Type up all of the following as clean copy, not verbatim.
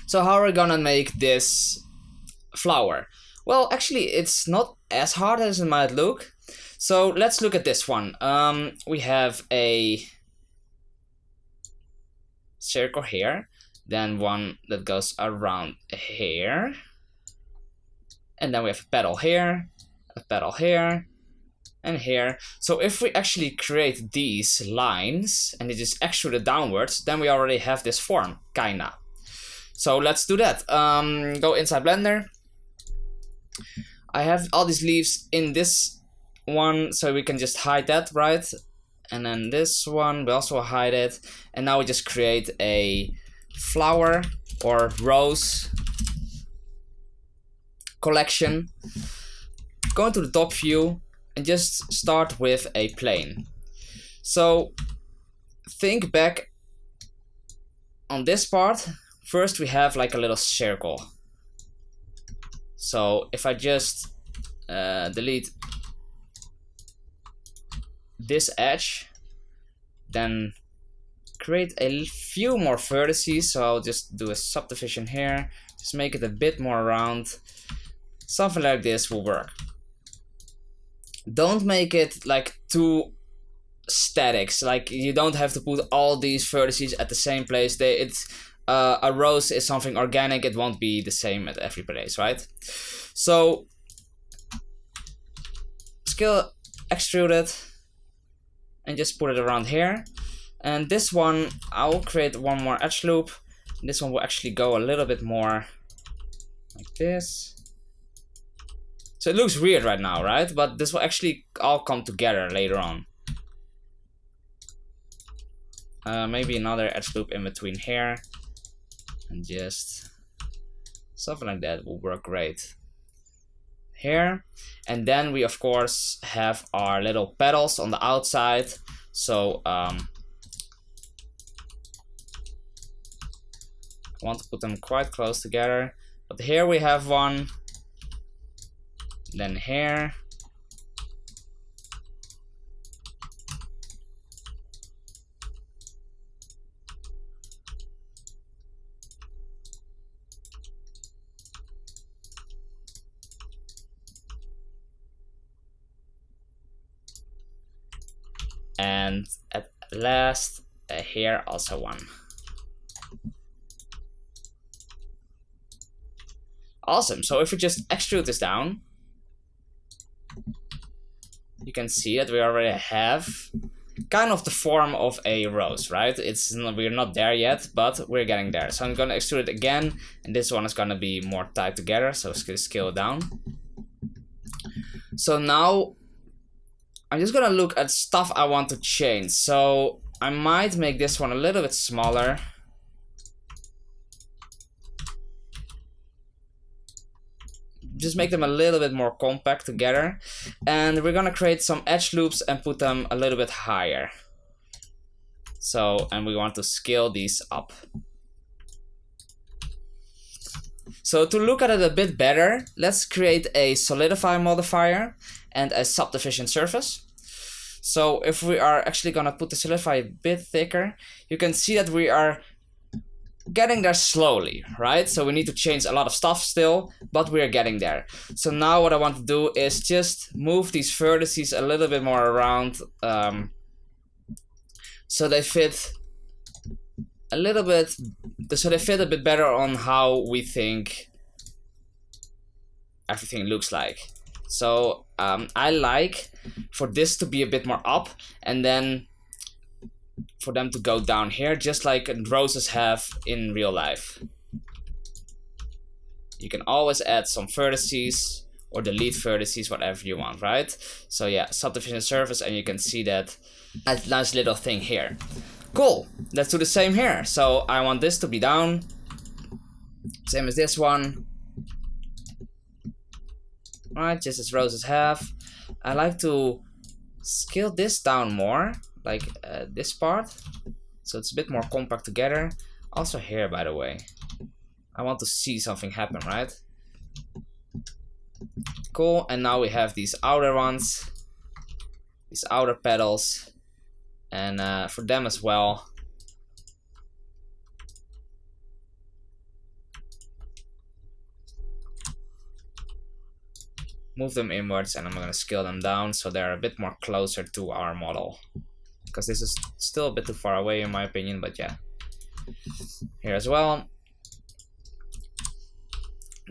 So how are we gonna make this flower? Well, actually, it's not as hard as it might look. So let's look at this one. We have a circle here, then one that goes around here, and then we have a petal here, and here. So if we actually create these lines and it is extruded downwards, then we already have this form, kinda. So let's do that. Go inside Blender. I have all these leaves in this one, so we can just hide that, right? And then this one, we also hide it. And now we just create a flower or rose collection. Go into the top view and just start with a plane. So think back on this part. First we have like a little circle. So if I just delete this edge, then create a few more vertices. So I'll just do a subdivision here, just make it a bit more round. Something like this will work. Don't make it like too static. Like you don't have to put all these vertices at the same place. A rose is something organic, it won't be the same at every place, right? So scale extrude it and just put it around here. And this one, I'll create one more edge loop. This one will actually go a little bit more like this. So it looks weird right now, right? But this will actually all come together later on. Maybe another edge loop in between here. And just something like that will work great here. And then we of course have our little petals on the outside. So I want to put them quite close together. But here we have one, then here. And at last, here also one. Awesome, so if we just extrude this down, you can see that we already have kind of the form of a rose, right? We're not there yet, but we're getting there. So I'm gonna extrude it again, and this one is gonna be more tied together, so scale it down. So now, I'm just gonna look at stuff I want to change. So I might make this one a little bit smaller. Just make them a little bit more compact together. And we're gonna create some edge loops and put them a little bit higher. So, and we want to scale these up. So to look at it a bit better, let's create a solidify modifier and a subdivision surface. So if we are actually gonna put the solidify a bit thicker, you can see that we are getting there slowly, right? So we need to change a lot of stuff still, but we are getting there. So now what I want to do is just move these vertices a little bit more around, so they fit a little bit, so they fit a bit better on how we think everything looks like. So I like for this to be a bit more up, and then for them to go down here, just like roses have in real life. You can always add some vertices or delete vertices, whatever you want, right? So yeah, subdivision surface, and you can see that nice little thing here. Cool, let's do the same here. So I want this to be down, same as this one. Right, just as roses have. I like to scale this down more, like this part, so it's a bit more compact together. Also here, by the way, I want to see something happen, right? Cool, and now we have these outer ones, these outer petals, and for them as well, move them inwards, and I'm gonna scale them down so they're a bit more closer to our model. Because this is still a bit too far away in my opinion, but yeah. Here as well.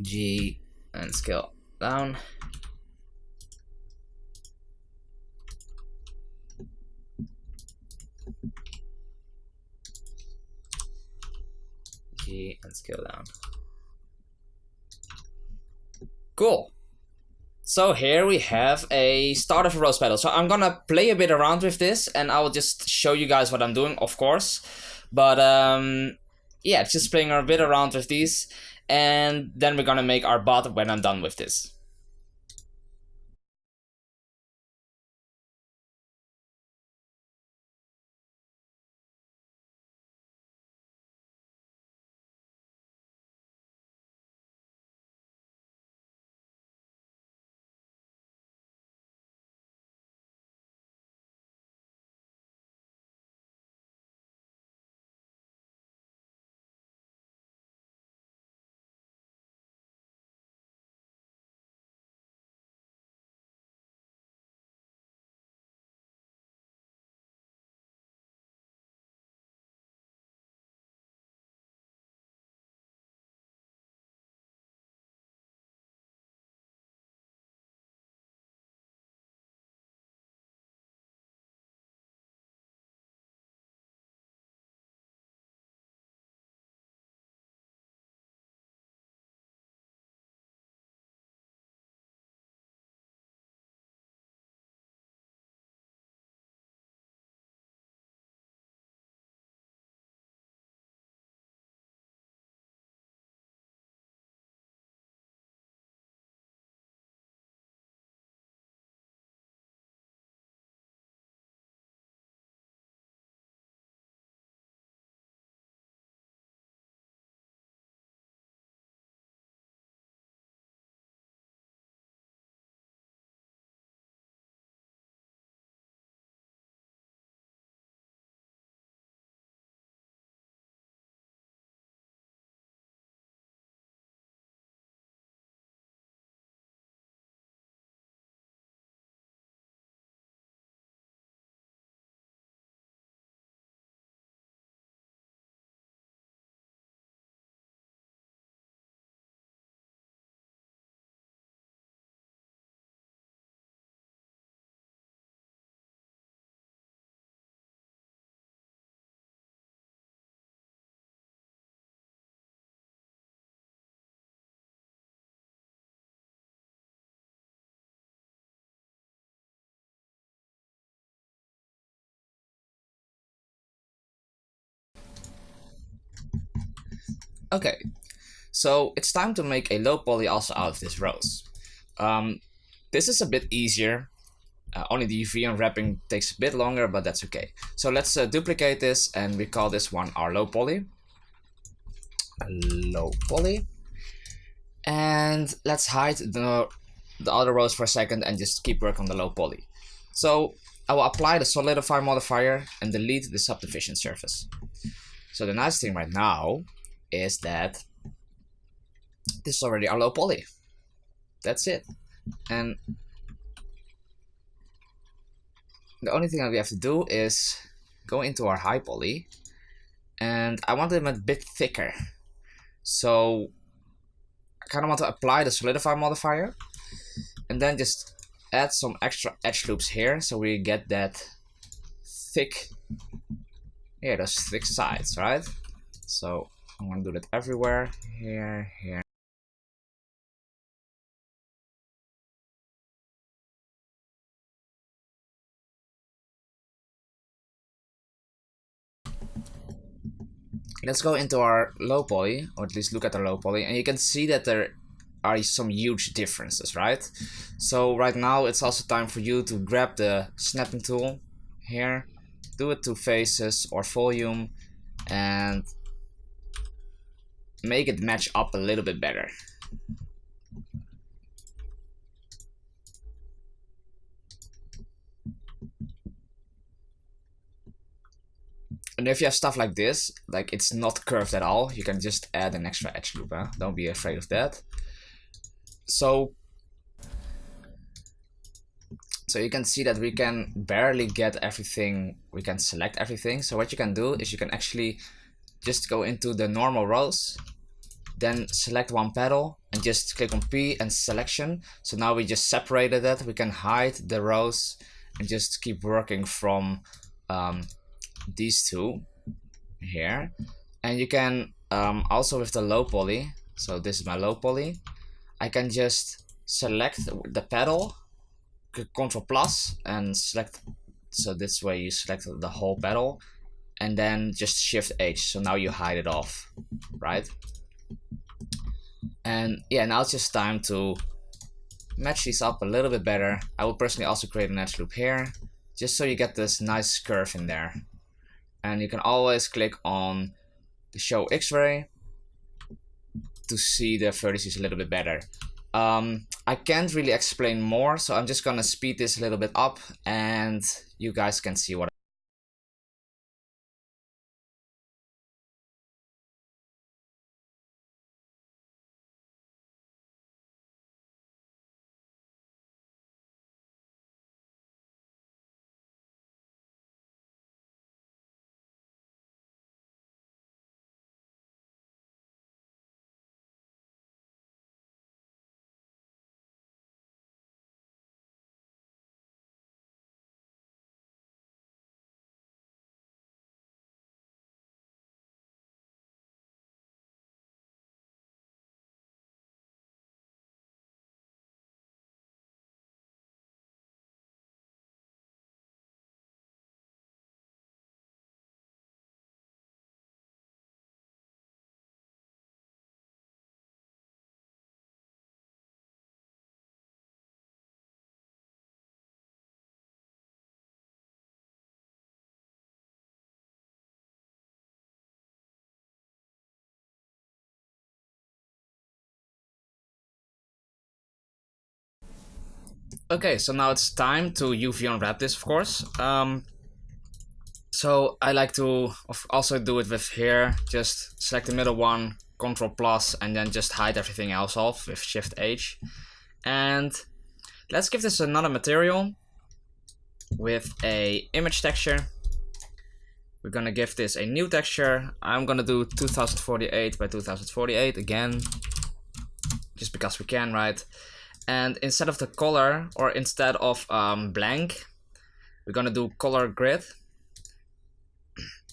G and scale down. G and scale down. Cool. So here we have a start of a rose petal. So I'm gonna play a bit around with this and I will just show you guys what I'm doing, of course. But yeah, just playing a bit around with these, and then we're gonna make our bot when I'm done with this. Okay, so it's time to make a low poly also out of this rose. This is a bit easier. Only the UV unwrapping takes a bit longer, but that's okay. So let's duplicate this and we call this one our low poly. Low poly. And let's hide the other rows for a second and just keep working on the low poly. So I will apply the solidify modifier and delete the subdivision surface. So the nice thing right now is that this is already our low poly. That's it. And the only thing that we have to do is go into our high poly, and I want them a bit thicker. So I kind of want to apply the solidify modifier and then just add some extra edge loops here so we get that thick, yeah, those thick sides, right? So I'm gonna do that everywhere, here, here. Let's go into our low poly, or at least look at our low poly, and you can see that there are some huge differences, right? So right now it's also time for you to grab the snapping tool here, do it to faces or volume, and make it match up a little bit better. And if you have stuff like this, like it's not curved at all, you can just add an extra edge loop, huh? Don't be afraid of that. So So you can see that we can barely get everything, we can select everything. So what you can do is you can actually just go into the normal rows, then select one petal and just click on P and selection. So now we just separated that. We can hide the rows and just keep working from these two here. And you can also with the low poly, so this is my low poly, I can just select the petal, click Ctrl plus and select, so this way you select the whole petal and then just Shift H, so now you hide it off, right? And yeah, now it's just time to match these up a little bit better. I will personally also create an edge loop here, just so you get this nice curve in there. And you can always click on the show X-ray to see the vertices a little bit better. I can't really explain more, so I'm just gonna speed this a little bit up and you guys can see what. Okay, so now it's time to UV unwrap this, of course. So I like to also do it with here, just select the middle one, Ctrl plus, and then just hide everything else off with Shift H. And let's give this another material with a image texture. We're gonna give this a new texture. I'm gonna do 2048 by 2048 again, just because we can, right? And instead of the color, or instead of blank, we're gonna do color grid.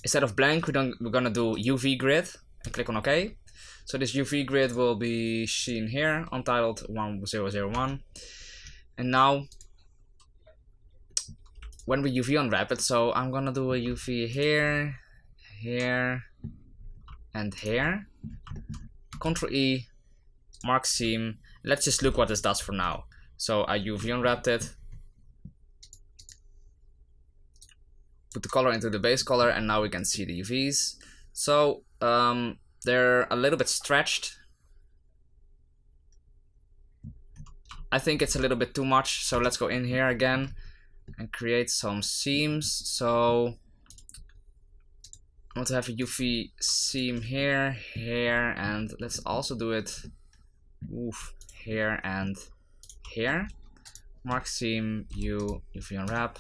Instead of blank, we're gonna do UV grid and click on OK. So this UV grid will be seen here, untitled 1001. And now, when we UV unwrap it, so I'm gonna do a UV here, here, and here. Ctrl E, mark seam. Let's just look what this does for now. So I UV unwrapped it, put the color into the base color, and now we can see the UVs. So they're a little bit stretched. I think it's a little bit too much, so let's go in here again and create some seams. So I want to have a UV seam here, here, and let's also do it here and here. Mark seam, UV unwrap.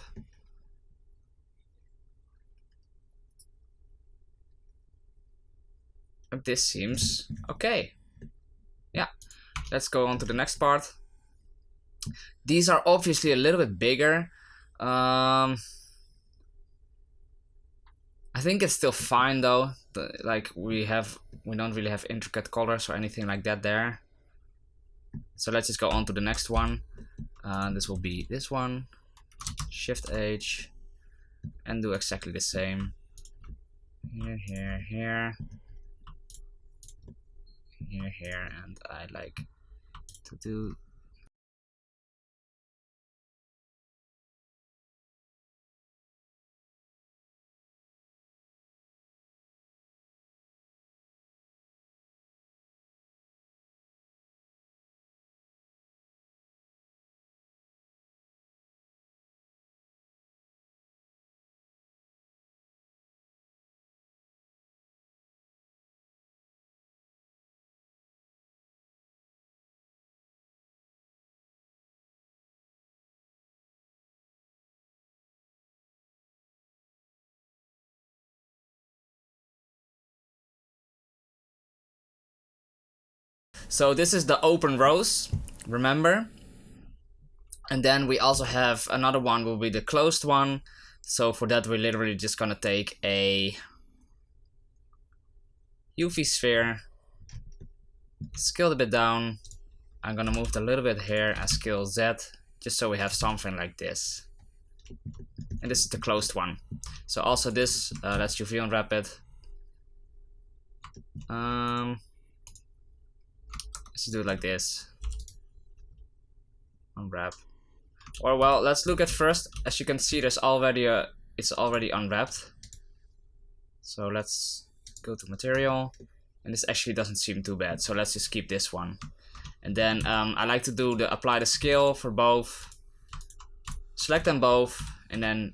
This seems okay. Yeah, let's go on to the next part. These are obviously a little bit bigger. I think it's still fine though. Like we don't really have intricate colors or anything like that there. So let's just go on to the next one. This will be this one. Shift H and do exactly the same. Here, here, here. Here, here, and I like to do So this is the open rows, remember? And then we also have another one will be the closed one. So for that we're literally just gonna take a UV sphere, scale it a bit down. I'm gonna move it a little bit here and scale Z, just so we have something like this. And this is the closed one. So also this, let's UV unwrap it. Let's do it like this. Unwrap. Or well, let's look at first. As you can see, there's already it's already unwrapped. So let's go to material, and this actually doesn't seem too bad. So let's just keep this one. And then I like to do the apply the scale for both. Select them both, and then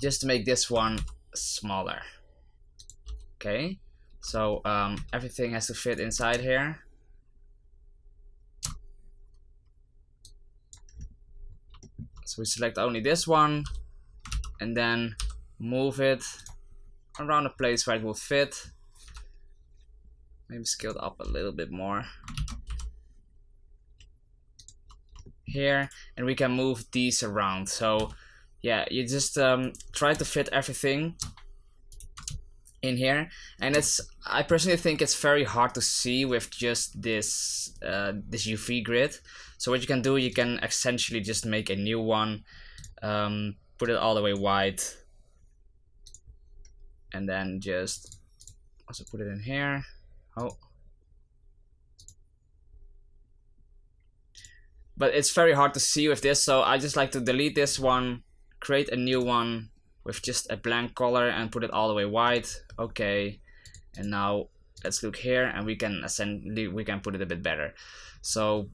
just to make this one smaller. Okay, so everything has to fit inside here. So we select only this one, and then move it around a place where it will fit. Maybe scale it up a little bit more here, and we can move these around. So yeah, you just try to fit everything in here, and I personally think it's very hard to see with just this this UV grid. So what you can do, you can essentially just make a new one, put it all the way white, and then just also put it in here. Oh, but it's very hard to see with this, so I just like to delete this one, create a new one with just a blank color and put it all the way white. Okay, and now let's look here, and we can put it a bit better. So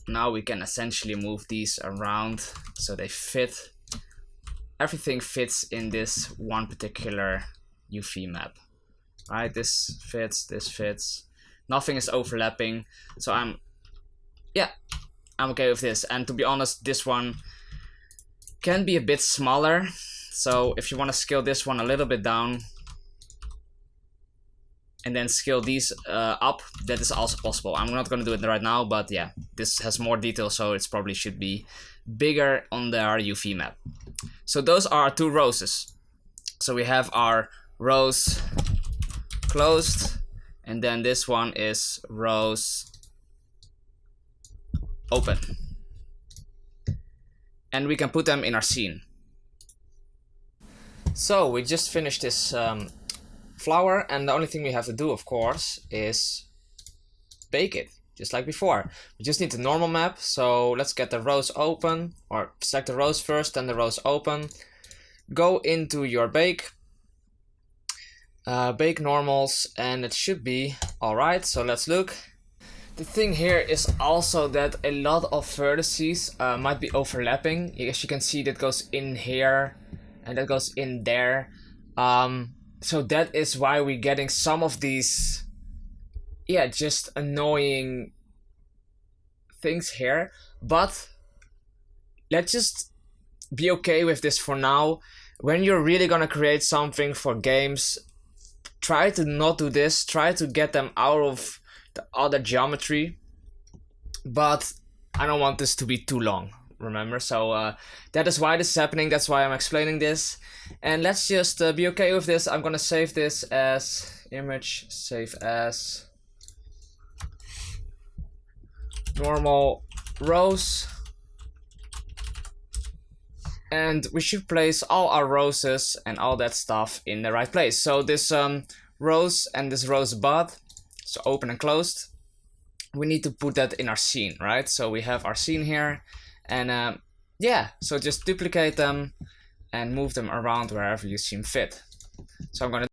now we can essentially move these around so they fit. Everything fits in this one particular UV map. Right, this fits. Nothing is overlapping. So I'm okay with this. And to be honest, this one can be a bit smaller. So if you want to scale this one a little bit down and then scale these up, that is also possible. I'm not going to do it right now, but yeah, this has more detail, so it's probably should be bigger on our UV map. So those are our two roses. So we have our rows closed, and then this one is rows open. And we can put them in our scene. So we just finished this flower, and the only thing we have to do, of course, is bake it, just like before. We just need the normal map, so let's get the rows open, or select the rows first, then the rows open. Go into your bake, bake normals, and it should be alright, so let's look. The thing here is also that a lot of vertices might be overlapping. As you can see, that goes in here, and that goes in there. So that is why we're getting some of these, yeah, just annoying things here. But let's just be okay with this for now. When you're really gonna create something for games, try to not do this. Try to get them out of the other geometry. But I don't want this to be too long, remember? So that is why this is happening. That's why I'm explaining this. And let's just be okay with this. I'm gonna save this as image, save as normal rows, and we should place all our roses and all that stuff in the right place. So this rose and this rose bud, so open and closed, we need to put that in our scene, right? So we have our scene here, and yeah, so just duplicate them and move them around wherever you seem fit. So I'm gonna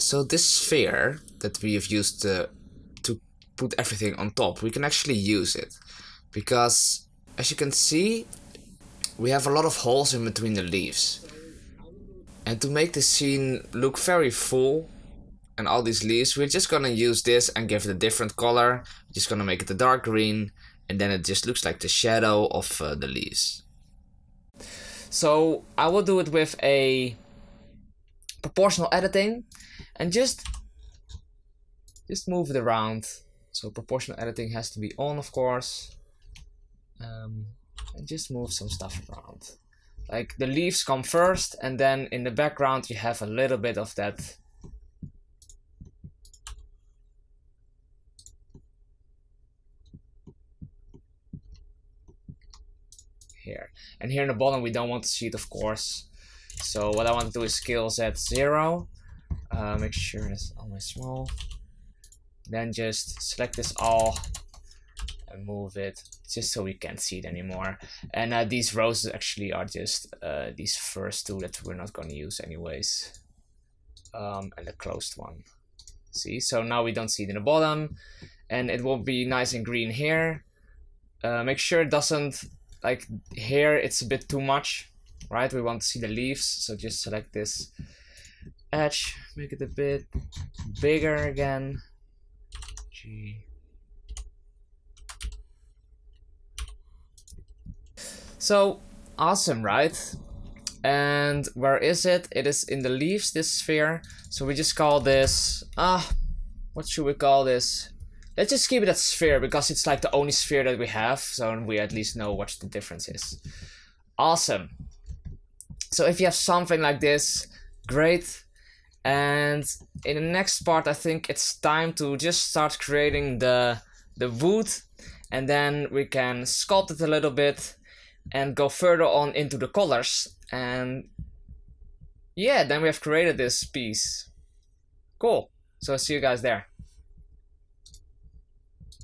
So this sphere that we have used to put everything on top, we can actually use it. Because, as you can see, we have a lot of holes in between the leaves. And to make the scene look very full, and all these leaves, we're just gonna use this and give it a different color. Just gonna make it a dark green, and then it just looks like the shadow of the leaves. So I will do it with a proportional editing, and just move it around. So proportional editing has to be on, of course, and just move some stuff around. Like the leaves come first, and then in the background you have a little bit of that. Here. And here in the bottom we don't want to see it, of course. So what I want to do is scale Z 0. Make sure it's always small. Then just select this all and move it just so we can't see it anymore. And these rows actually are just these first two that we're not going to use anyways. And the closed one. See, so now we don't see it in the bottom, and it will be nice and green here. Make sure it doesn't, like here it's a bit too much, right? We want to see the leaves, so just select this edge, make it a bit bigger again. So awesome, right? And where is it? It is in the leaves, this sphere. So we just call this, what should we call this? Let's just keep it at sphere, because it's like the only sphere that we have, so we at least know what the difference is. Awesome. So if you have something like this, great. And in the next part, I think it's time to just start creating the wood, and then we can sculpt it a little bit and go further on into the colors. And yeah, then we have created this piece. Cool. So see you guys there.